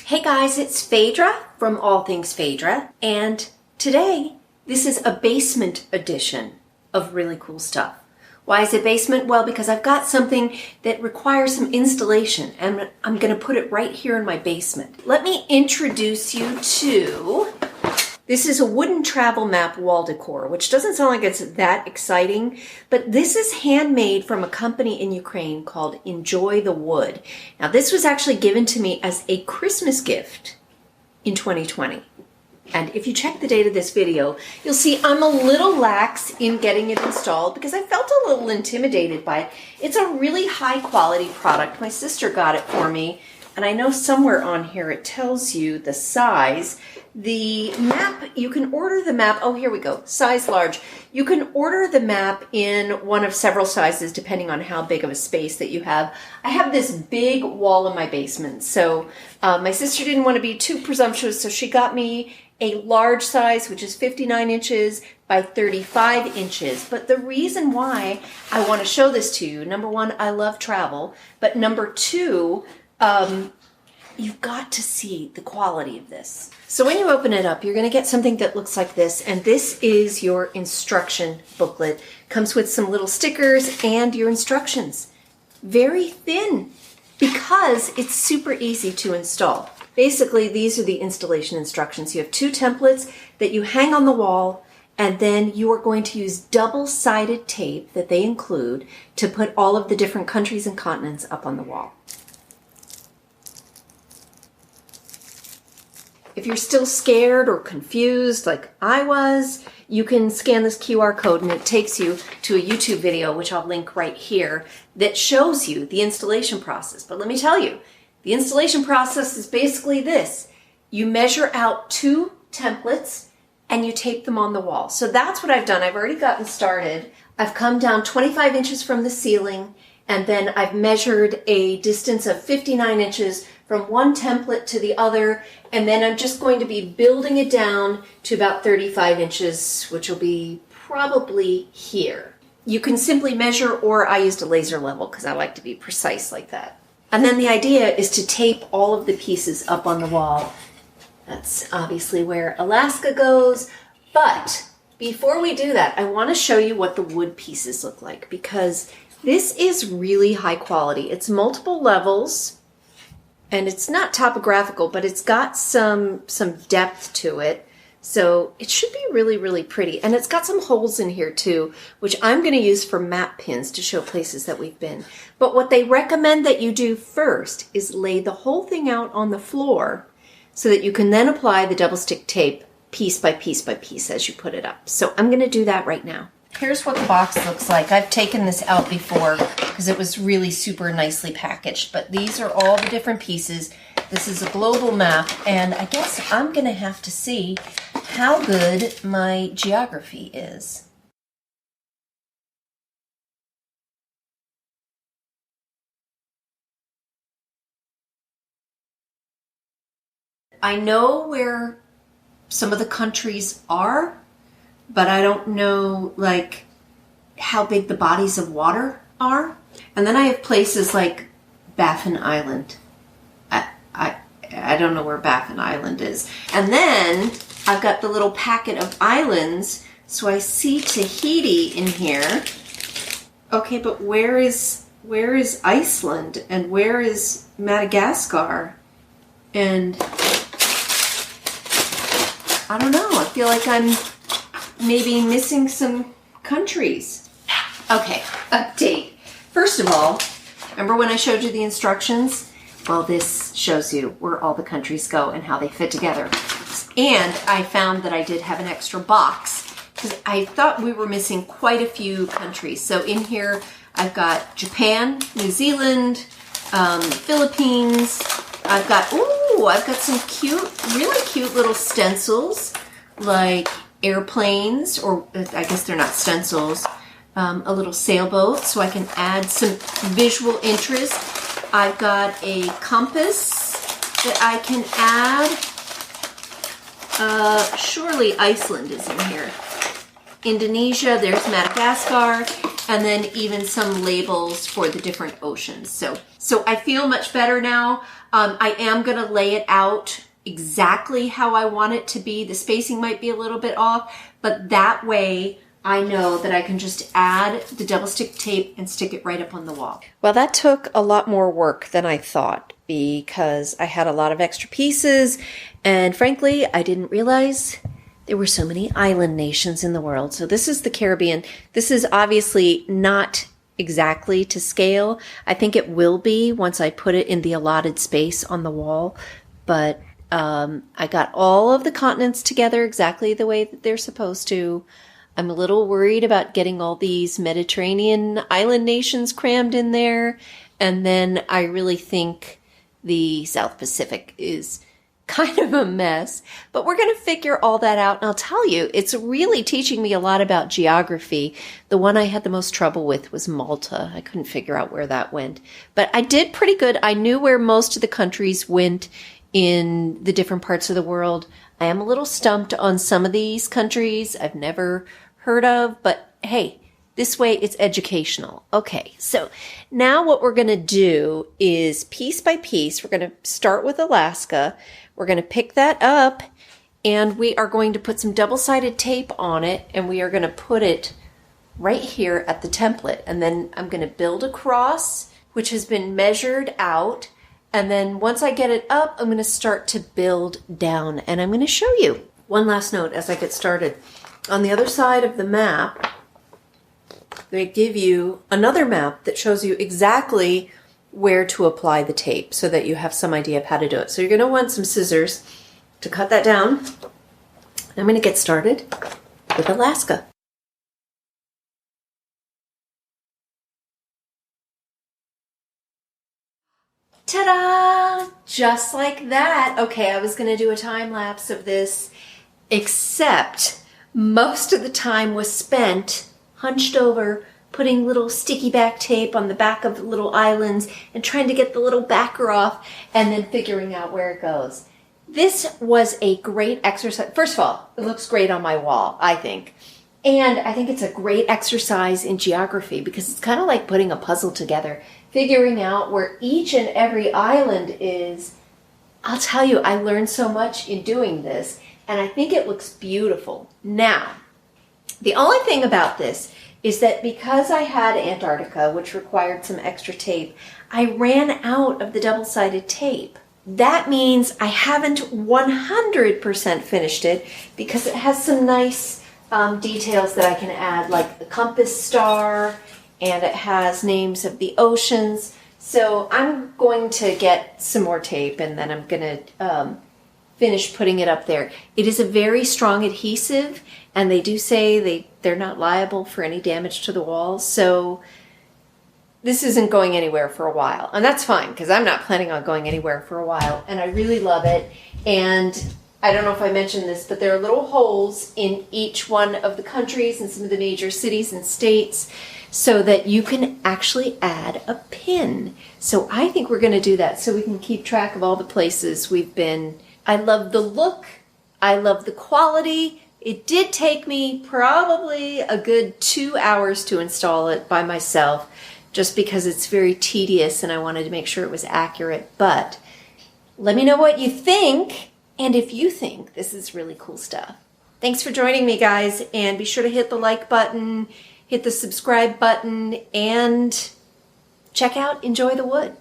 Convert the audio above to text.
Hey guys, it's Phaedra from All Things Phaedra, and today this is a basement edition of really cool stuff. Why is it basement? Well, because I've got something that requires some installation, and I'm going to put it right here in my basement. Let me introduce you to... This is a wooden travel map wall decor, which doesn't sound like it's that exciting, but this is handmade from a company in Ukraine called EnjoyTheWood. Now, this was actually given to me as a Christmas gift in 2020. And if you check the date of this video, you'll see I'm a little lax in getting it installed because I felt a little intimidated by it. It's a really high quality product. My sister got it for me, and I know somewhere on here it tells you the size. The map, you can order the map, oh here we go, size large. You can order the map in one of several sizes depending on how big of a space that you have. I have this big wall in my basement, so my sister didn't want to be too presumptuous, so she got me a large size, which is 59 inches by 35 inches. But the reason why I want to show this to you, number one, I love travel, but number two, you've got to see the quality of this. So when you open it up, you're going to get something that looks like this, and this is your instruction booklet. Comes with some little stickers and your instructions. Very thin because it's super easy to install. Basically, these are the installation instructions. You have two templates that you hang on the wall, and then you are going to use double-sided tape that they include to put all of the different countries and continents up on the wall. If you're still scared or confused like I was, you can scan this QR code and it takes you to a YouTube video, which I'll link right here, that shows you the installation process. But let me tell you, the installation process is basically this. You measure out two templates and you tape them on the wall. So that's what I've done. I've already gotten started. I've come down 25 inches from the ceiling, and then I've measured a distance of 59 inches from one template to the other, and then I'm just going to be building it down to about 35 inches, which will be probably here. You can simply measure, or I used a laser level because I like to be precise like that. And then the idea is to tape all of the pieces up on the wall. That's obviously where Alaska goes, but before we do that, I want to show you what the wood pieces look like, because this is really high quality. It's multiple levels, and it's not topographical, but it's got some depth to it. So it should be really, really pretty. And it's got some holes in here too, which I'm going to use for map pins to show places that we've been. But what they recommend that you do first is lay the whole thing out on the floor so that you can then apply the double stick tape piece by piece by piece as you put it up. So I'm going to do that right now. Here's what the box looks like. I've taken this out before because it was really super nicely packaged, but these are all the different pieces. This is a global map, and I guess I'm going to have to see how good my geography is. I know where some of the countries are, but I don't know like how big the bodies of water are. And then I have places like Baffin Island. I don't know where Baffin Island is. And then I've got the little packet of islands. So I see Tahiti in here. Okay, but where is Iceland, and where is Madagascar? And I don't know. I feel like I'm maybe missing some countries. Okay, update. First of all, remember when I showed you the instructions? Well, this shows you where all the countries go and how they fit together. And I found that I did have an extra box because I thought we were missing quite a few countries. So in here, I've got Japan, New Zealand, Philippines. I've got some really cute little stencils, like airplanes, or I guess they're not stencils, a little sailboat, so I can add some visual interest. I've got a compass that I can add. Surely Iceland is in here. Indonesia, there's Madagascar. and then even some labels for the different oceans. So I feel much better now. I am going to lay it out exactly how I want it to be. The spacing might be a little bit off, but that way I know that I can just add the double stick tape and stick it right up on the wall. Well, that took a lot more work than I thought because I had a lot of extra pieces, and frankly, I didn't realize there were so many island nations in the world. So this is the Caribbean. This is obviously not exactly to scale. I think it will be once I put it in the allotted space on the wall, but I got all of the continents together exactly the way that they're supposed to. I'm a little worried about getting all these Mediterranean island nations crammed in there. And then I really think the South Pacific is kind of a mess. But we're going to figure all that out. And I'll tell you, it's really teaching me a lot about geography. The one I had the most trouble with was Malta. I couldn't figure out where that went. But I did pretty good. I knew where most of the countries went in the different parts of the world. I am a little stumped on some of these countries I've never heard of, but hey, this way it's educational. Okay, so now what we're going to do is piece by piece, we're going to start with Alaska. We're going to pick that up and we are going to put some double-sided tape on it and we are going to put it right here at the template. And then I'm going to build a cross, which has been measured out. And then once I get it up, I'm going to start to build down and I'm going to show you. One last note as I get started. On the other side of the map, they give you another map that shows you exactly where to apply the tape so that you have some idea of how to do it. So you're going to want some scissors to cut that down. I'm going to get started with Alaska. Ta-da! Just like that. Okay, I was going to do a time lapse of this, except most of the time was spent hunched over, putting little sticky back tape on the back of little islands and trying to get the little backer off and then figuring out where it goes. This was a great exercise. First of all, it looks great on my wall, I think. And I think it's a great exercise in geography because it's kind of like putting a puzzle together, figuring out where each and every island is. I'll tell you, I learned so much in doing this, and I think it looks beautiful. Now, the only thing about this is that because I had Antarctica, which required some extra tape, I ran out of the double-sided tape. That means I haven't 100% finished it because it has some nice details that I can add, like the compass star, and it has names of the oceans. So I'm going to get some more tape and then I'm going to finish putting it up there. It is a very strong adhesive, and they do say they're not liable for any damage to the walls. So this isn't going anywhere for a while, and that's fine because I'm not planning on going anywhere for a while, and I really love it. And I don't know if I mentioned this, but there are little holes in each one of the countries and some of the major cities and states so that you can actually add a pin. So I think we're going to do that so we can keep track of all the places we've been. I love the look. I love the quality. It did take me probably a good 2 hours to install it by myself just because it's very tedious and I wanted to make sure it was accurate. But let me know what you think and if you think this is really cool stuff. Thanks for joining me, guys, and be sure to hit the like button, hit the subscribe button, and check out Enjoy the Wood.